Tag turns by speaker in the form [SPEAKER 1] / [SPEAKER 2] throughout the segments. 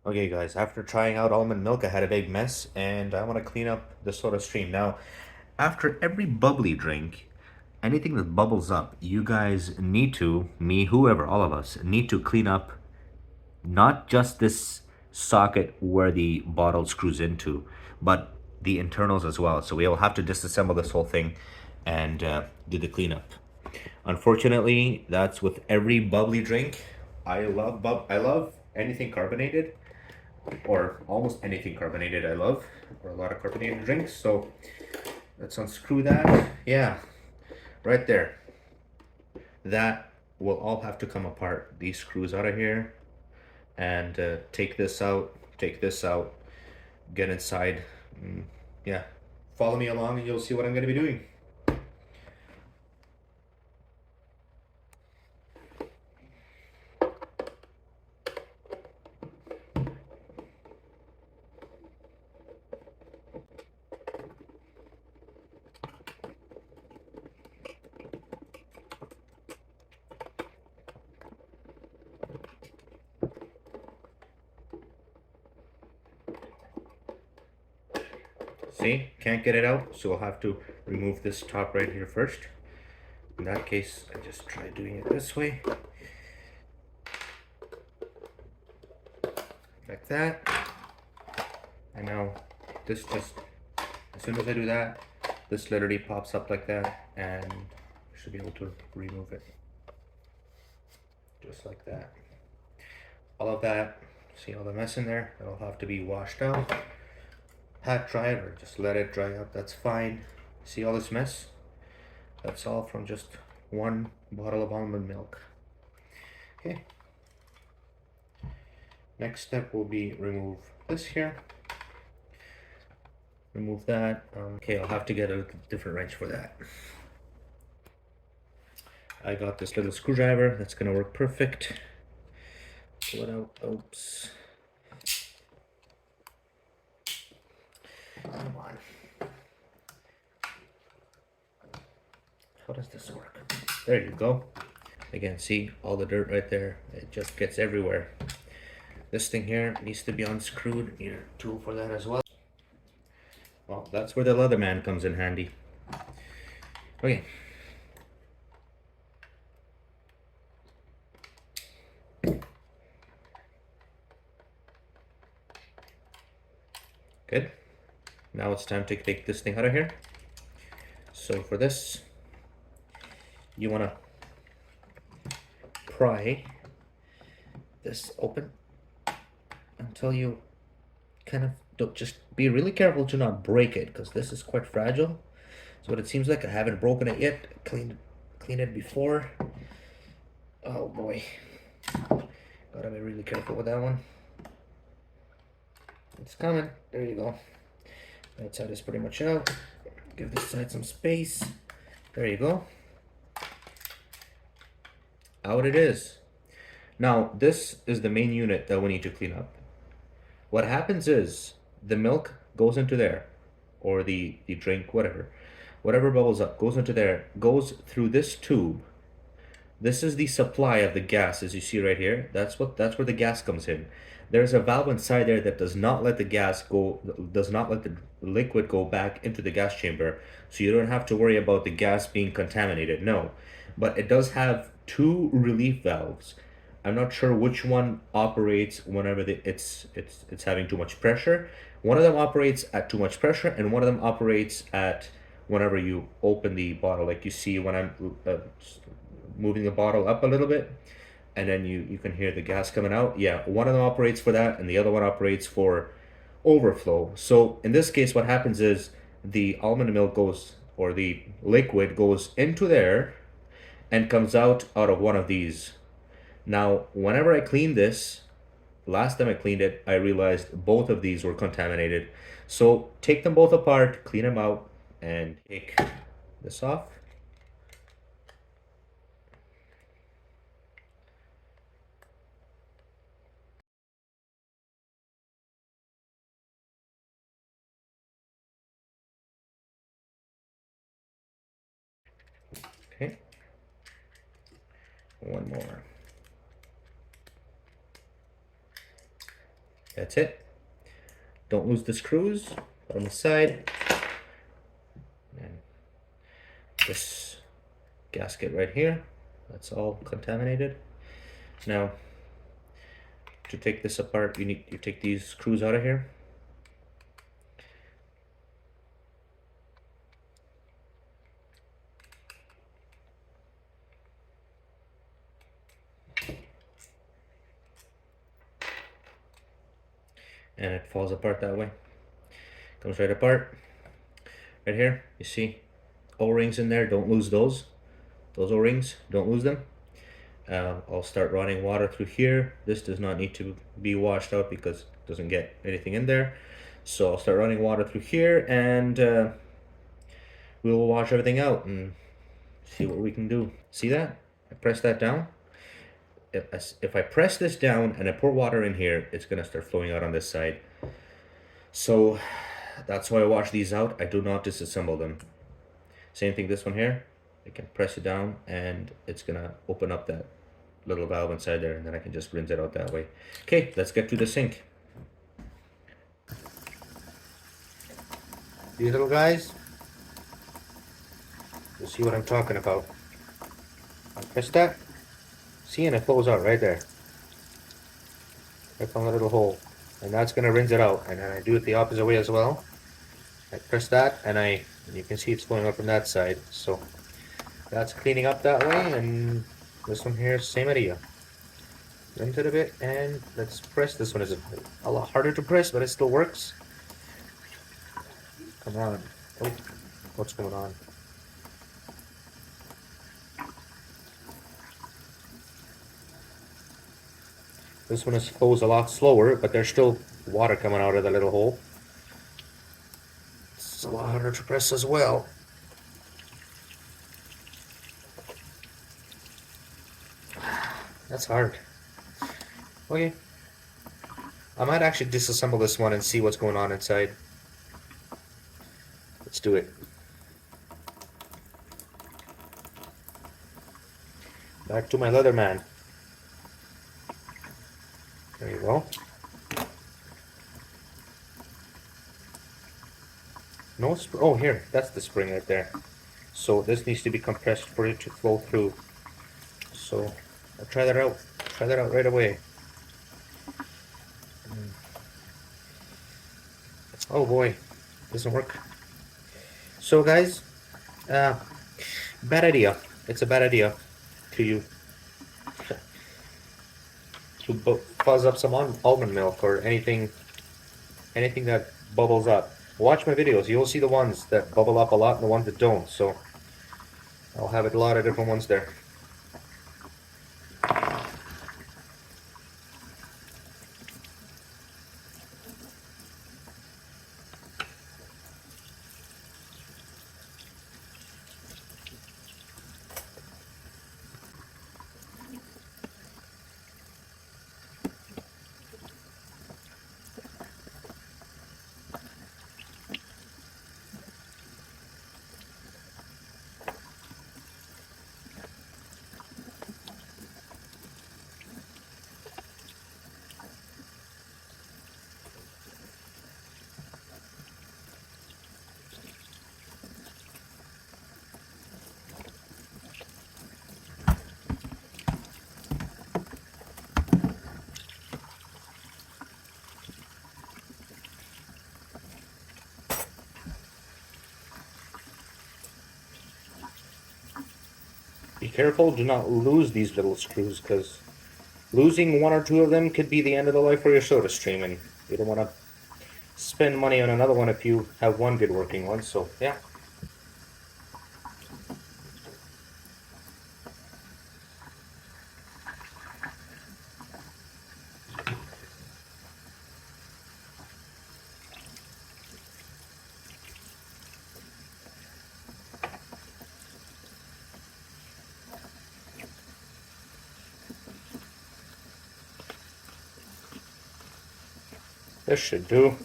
[SPEAKER 1] Okay guys, after trying out almond milk, I had a big mess and I want to clean up the Sodastream. Now, after every bubbly drink, anything that bubbles up, you guys need to, me, whoever, all of us, need to clean up not just this socket where the bottle screws into, but the internals as well. So we'll have to disassemble this whole thing and do the cleanup. Unfortunately, that's with every bubbly drink. I love anything carbonated, or almost anything carbonated I love, or a lot of carbonated drinks. So let's unscrew that. Yeah, right there. That will all have to come apart. These screws out of here, and take this out, get inside. Yeah, follow me along and you'll see what I'm going to be doing. See, can't get it out, so we'll have to remove this top right here first. In that case, I just try doing it this way. Like that. And now this just, as soon as I do that, this literally pops up like that, and I should be able to remove it. Just like that. All of that, see all the mess in there? It'll have to be washed out. Pat dry it or just let it dry up, that's fine. See all this mess? That's all from just one bottle of almond milk. Okay. Next step will be remove this here. Remove that. Okay, I'll have to get a different wrench for that. I got this little screwdriver that's gonna work perfect. Pull it out. Oops. Come on. How does this work? There you go. Again, see all the dirt right there. It just gets everywhere. This thing here needs to be unscrewed. Need a tool for that as well. Well, that's where the Leatherman comes in handy. Okay. Good. Now it's time to take this thing out of here. So for this, you want to pry this open until you kind of don't, just be really careful to not break it, because this is quite fragile. So it seems like I haven't broken it yet. Cleaned it before. Oh boy, gotta be really careful with that one. It's coming. There you go. That side is pretty much out. Give this side some space. There you go. Out it is. Now this is the main unit that we need to clean up. What happens is the milk goes into there, or the drink, whatever bubbles up goes into there, goes through this tube. This is the supply of the gas, as you see right here. That's where the gas comes in. There's a valve inside there that does not let the gas go, does not let the liquid go back into the gas chamber, so you don't have to worry about the gas being contaminated. No, but it does have two relief valves. I'm not sure which one operates whenever it's having too much pressure. One of them operates at too much pressure, and one of them operates at whenever you open the bottle, like you see when I'm moving the bottle up a little bit, and then you can hear the gas coming out. Yeah, one of them operates for that, and the other one operates for overflow. So in this case, what happens is the almond milk goes, or the liquid goes into there and comes out of one of these. Now, whenever I clean this, last time I cleaned it, I realized both of these were contaminated. So take them both apart, clean them out, and take this off. Okay. One more. That's it. Don't lose the screws on the side. And this gasket right here, that's all contaminated. Now, to take this apart, you take these screws out of here. And it falls apart that way. Comes right apart. Right here, you see O-rings in there, don't lose those. Those O-rings, don't lose them. I'll start running water through here. This does not need to be washed out because it doesn't get anything in there. So I'll start running water through here and we'll wash everything out and see what we can do. See that? I press that down. If I press this down and I pour water in here, it's gonna start flowing out on this side. So that's why I wash these out. I do not disassemble them. Same thing this one here. I can press it down and it's gonna open up that little valve inside there, and then I can just rinse it out that way. Okay, let's get to the sink. These little guys, you'll see what I'm talking about. I press that, see, and it flows out right there. Right from the little hole. And that's gonna rinse it out. And then I do it the opposite way as well. I press that and you can see it's flowing out from that side. So that's cleaning up that way, and this one here, same idea. Rinse it a bit and let's press. This one is a lot harder to press, but it still works. Come on. Oh, what's going on? This one flows a lot slower, but there's still water coming out of the little hole. It's a lot harder to press as well. That's hard. Okay. I might actually disassemble this one and see what's going on inside. Let's do it. Back to my leather man. There you go. No oh, here, that's the spring right there. So this needs to be compressed for it to flow through. So I'll try that out. Try that out right away. Oh boy, doesn't work. So guys, bad idea. It's a bad idea to fuzz up some almond milk or anything that bubbles up. Watch my videos. You'll see the ones that bubble up a lot and the ones that don't. So I'll have a lot of different ones there. Be careful, do not lose these little screws, because losing one or two of them could be the end of the life for your Sodastream, and you don't want to spend money on another one if you have one good working one. So yeah. This should do.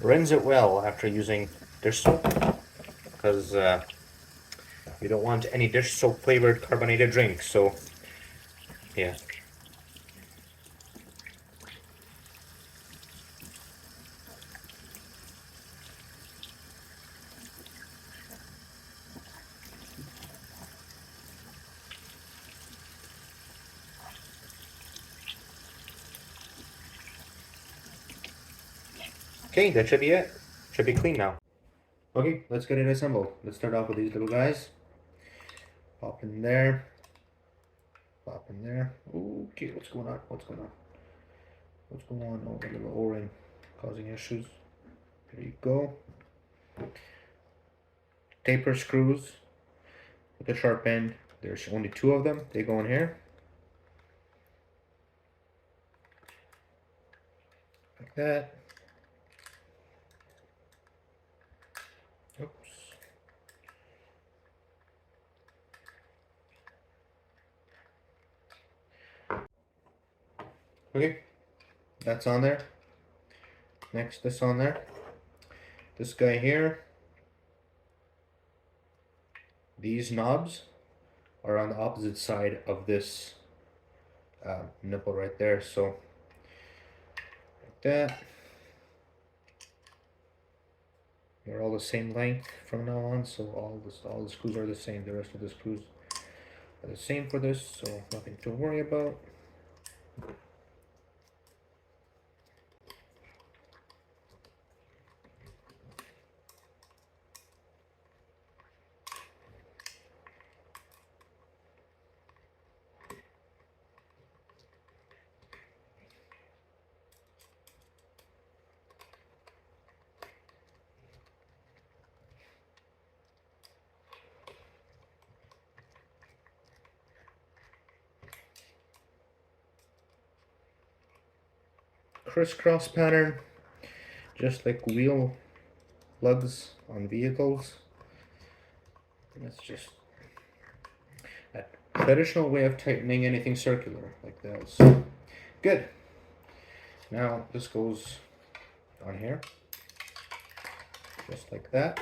[SPEAKER 1] rinse it well after using dish soap, because you don't want any dish soap flavored carbonated drinks. So yeah. Okay, that should be it. Should be clean now. Okay, let's get it assembled. Let's start off with these little guys. Pop in there. Pop in there. Okay, what's going on? What's going on? What's going on? Oh, the little O-ring causing issues. There you go. Taper screws with a sharp end. There's only 2 of them. They go in here. Like that. Oops. Okay, that's on there. Next, this on there. This guy here. These knobs are on the opposite side of this nipple right there. So, like that. They're all the same length from now on, so all the screws are the same. The rest of the screws are the same for this, so nothing to worry about. Crisscross pattern, just like wheel lugs on vehicles. That's just a traditional way of tightening anything circular like that. So, good. Now this goes on here, just like that.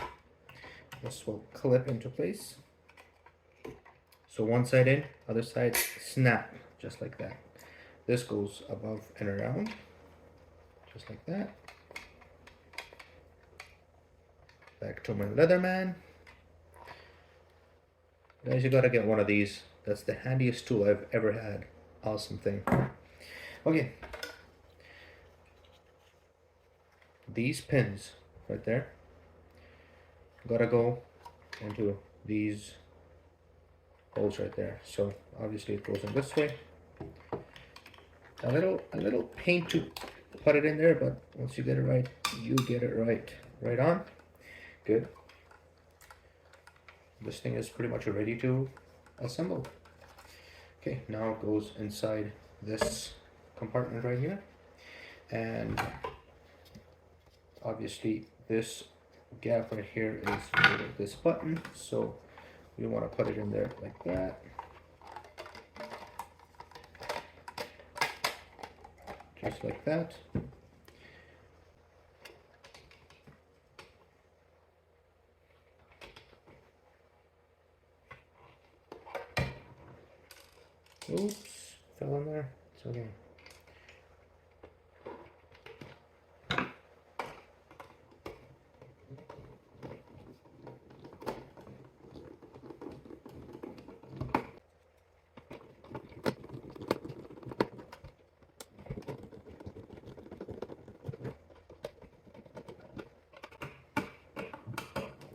[SPEAKER 1] This will clip into place. So one side in, other side snap, just like that. This goes above and around, just like that. Back to my Leatherman. Guys, you gotta get one of these. That's the handiest tool I've ever had. Awesome thing. Okay. These pins right there gotta go into these holes right there. So obviously it goes in this way. A little pain to put it in there, but once you get it right, you get it right. Right on. Good. This thing is pretty much ready to assemble. Okay, now it goes inside this compartment right here. And obviously this gap right here is this button, so we want to put it in there like that. Just like that. Oops, fell in there. It's okay.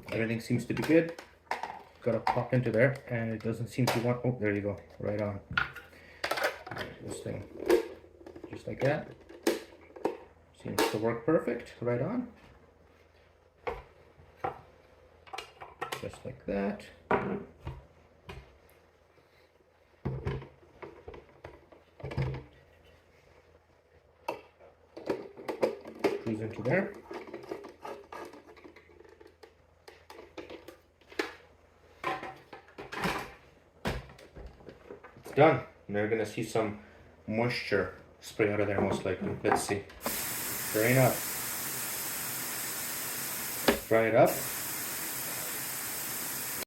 [SPEAKER 1] Everything seems to be good. Gotta pop into there, and it doesn't seem to want. Oh, there you go. Right on. This thing, just like that. Seems to work perfect. Right on. Just like that. Screws into there. Done. Now you're gonna see some moisture spray out of there most likely. Let's see. Sure enough. Fry it up.